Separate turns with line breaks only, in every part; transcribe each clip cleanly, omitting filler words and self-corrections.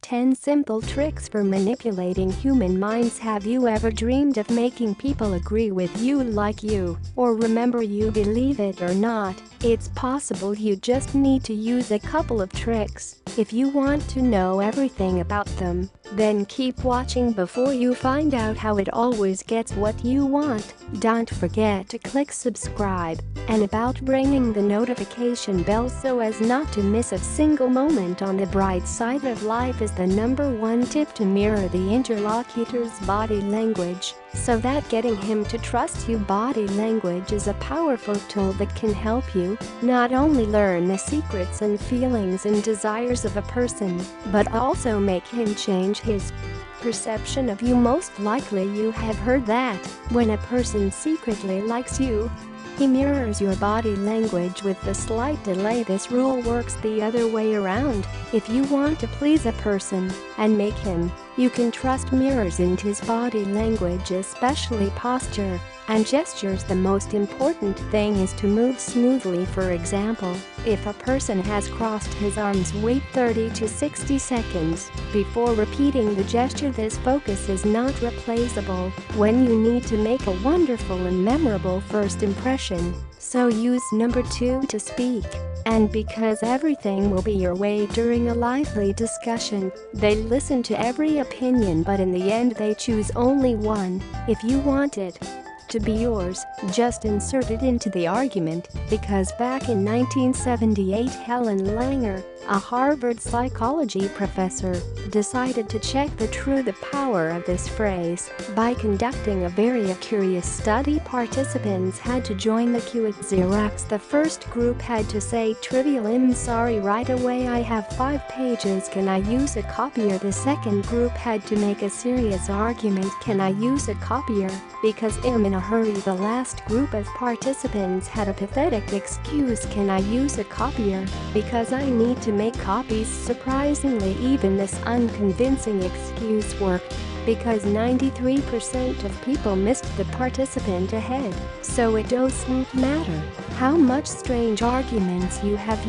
10 Simple Tricks for Manipulating Human Minds. Have you ever dreamed of making people agree with you, like you, or remember you? Believe it or not, it's possible. You just need to use a couple of tricks. If you want to know everything about them, then keep watching before you find out how it always gets what you want. Don't forget to click subscribe and about ringing the notification bell so as not to miss a single moment. On the bright side of life is the #1 tip: to mirror the interlocutor's body language so that getting him to trust you. Body language is a powerful tool that can help you not only learn the secrets and feelings and desires of a person, but also make him change his perception of you. Most likely you have heard that when a person secretly likes you, he mirrors your body language with a slight delay. This rule works the other way around. If you want to please a person and make him you can trust, mirrors into his body language, especially posture and gestures. The most important thing is to move smoothly. For example, if a person has crossed his arms, wait 30 to 60 seconds before repeating the gesture. This focus is not replaceable when you need to make a wonderful and memorable first impression. So use #2 to speak. And because everything will be your way during a lively discussion, they listen to every opinion, but in the end they choose only one. If you want it to be yours, just insert it into the argument, because back in 1978 Helen Langer, a Harvard psychology professor, decided to check the power of this phrase by conducting a very curious study. Participants had to join the queue at Xerox. The first group had to say trivial "I'm sorry, right away, I have 5 pages, can I use a copier?" The second group had to make a serious argument, "Can I use a copier? Because I'm in a hurry." The last group of participants had a pathetic excuse, "Can I use a copier? Because I need to make copies." Surprisingly, even this unconvincing excuse worked, because 93% of people missed the participant ahead. So it doesn't matter how much strange arguments you have.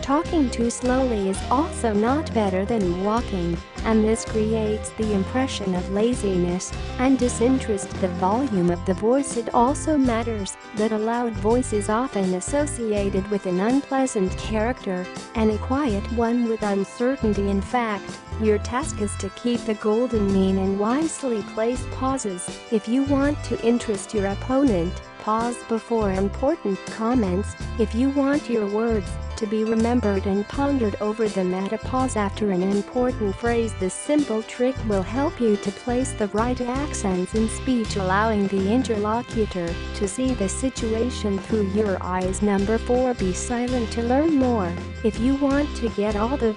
Talking too slowly is also not better than walking, and this creates the impression of laziness and disinterest. The volume of the voice, it also matters that a loud voice is often associated with an unpleasant character, and a quiet one with uncertainty. In fact, your task is to keep the golden mean and wisely place pauses. If you want to interest your opponent, pause before important comments. If you want your words to be remembered and pondered over them, at a pause after an important phrase. This simple trick will help you to place the right accents in speech, allowing the interlocutor to see the situation through your eyes. #4 Be silent to learn more. If you want to get all the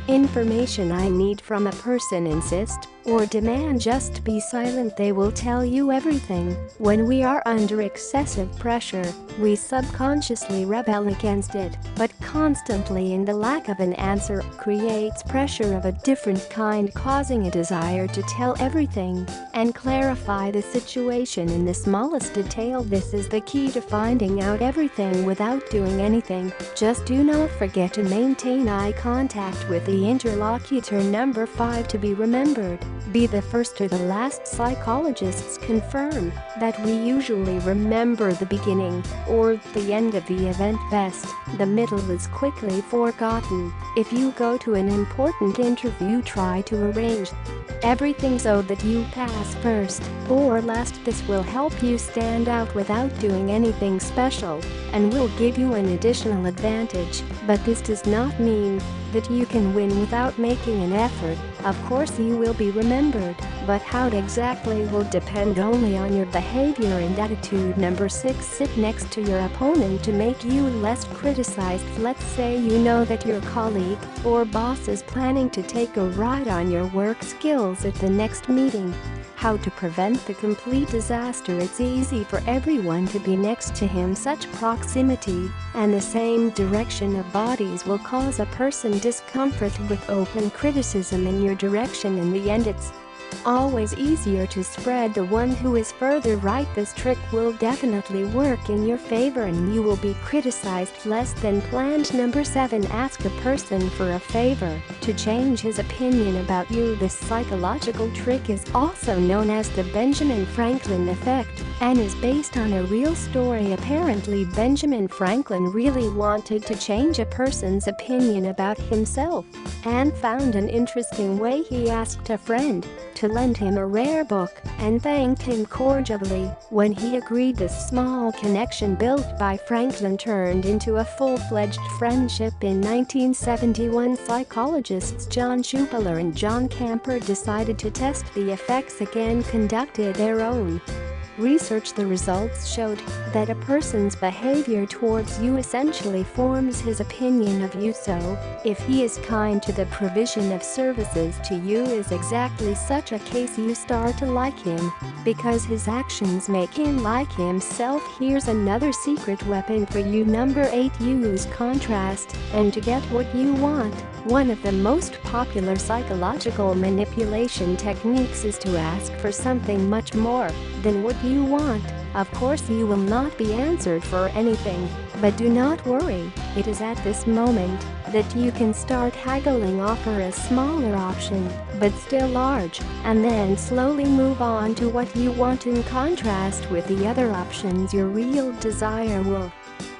information I need from a person, insist or demand just be silent. They will tell you everything. When we are under excessive pressure, we subconsciously rebel against it, but constantly in the lack of an answer creates pressure of a different kind, causing a desire to tell everything and clarify the situation in the smallest detail. This is the key to finding out everything without doing anything. Just do not forget to maintain eye contact with the interlocutor. #5 To be remembered. Be the first or the last. Psychologists confirm that we usually remember the beginning or the end of the event best. The middle is quickly forgotten. If you go to an important interview, try to arrange everything so that you pass first or last. This will help you stand out without doing anything special and will give you an additional advantage. But this does not mean that you can win without making an effort. Of course you will be remembered, but how exactly will depend only on your behavior and attitude. #6 Sit next to your opponent to make you less criticized. Let's say you know that your colleague or boss is planning to take a ride on your work skills at the next meeting. How to prevent the complete disaster? It's easy for everyone to be next to him. Such proximity and the same direction of bodies will cause a person discomfort with open criticism in your direction. In the end, it's Always easier to spread the one who is further right. This trick will definitely work in your favor and you will be criticized less than planned. Number 7. Ask a person for a favor to change his opinion about you. This psychological trick is also known as the Benjamin Franklin effect and is based on a real story. Apparently, Benjamin Franklin really wanted to change a person's opinion about himself and found an interesting way. He asked a friend to lend him a rare book and thanked him cordially. When he agreed, this small connection built by Franklin turned into a full-fledged friendship. In 1971, psychologists John Schupeler and John Camper decided to test the effects again, conducted their own research. The results showed that a person's behavior towards you essentially forms his opinion of you. So, if he is kind to the provision of services to you is exactly such a case, you start to like him because his actions make him like himself. Here's another secret weapon for you. Number 8. Use contrast and to get what you want. One of the most popular psychological manipulation techniques is to ask for something much more than what you want. Of course, you will not be answered for anything, but do not worry, it is at this moment that you can start haggling. Offer a smaller option, but still large, and then slowly move on to what you want. In contrast with the other options, your real desire will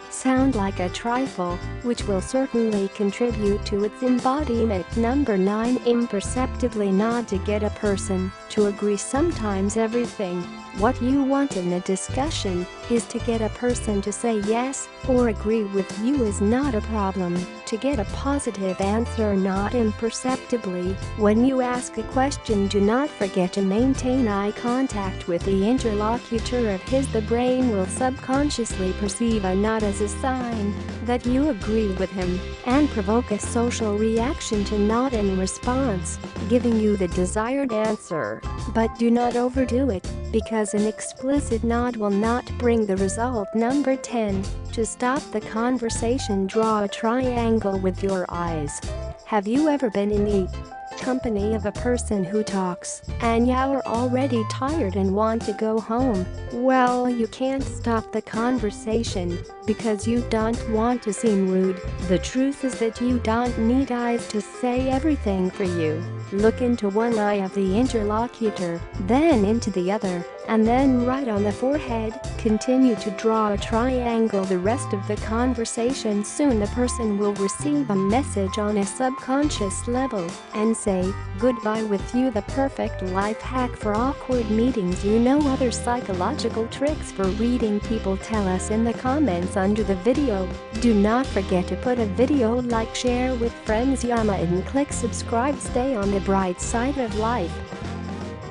sound like a trifle, which will certainly contribute to its embodiment. Number 9. Imperceptibly nod to get a person to agree. Sometimes everything what you want in a discussion is to get a person to say yes or agree with you is not a problem. To get a positive answer, nod imperceptibly. When you ask a question, do not forget to maintain eye contact with the interlocutor of his. The brain will subconsciously perceive a nod as a sign that you agree with him and provoke a social reaction to nod in response, giving you the desired answer. But do not overdo it, because an explicit nod will not bring the result. Number 10. To stop the conversation, draw a triangle with your eyes. Have you ever been in the company of a person who talks and you're already tired and want to go home? Well, you can't stop the conversation because you don't want to seem rude. The truth is that you don't need eyes to say everything for you. Look into one eye of the interlocutor, then into the other, and then right on the forehead. Continue to draw a triangle the rest of the conversation. Soon the person will receive a message on a subconscious level and say goodbye with you. The perfect life hack for awkward meetings. You know other psychological tricks for reading people? Tell us in the comments under the video. Do not forget to put a video like, share with friends, and click subscribe. Stay on the bright side of life.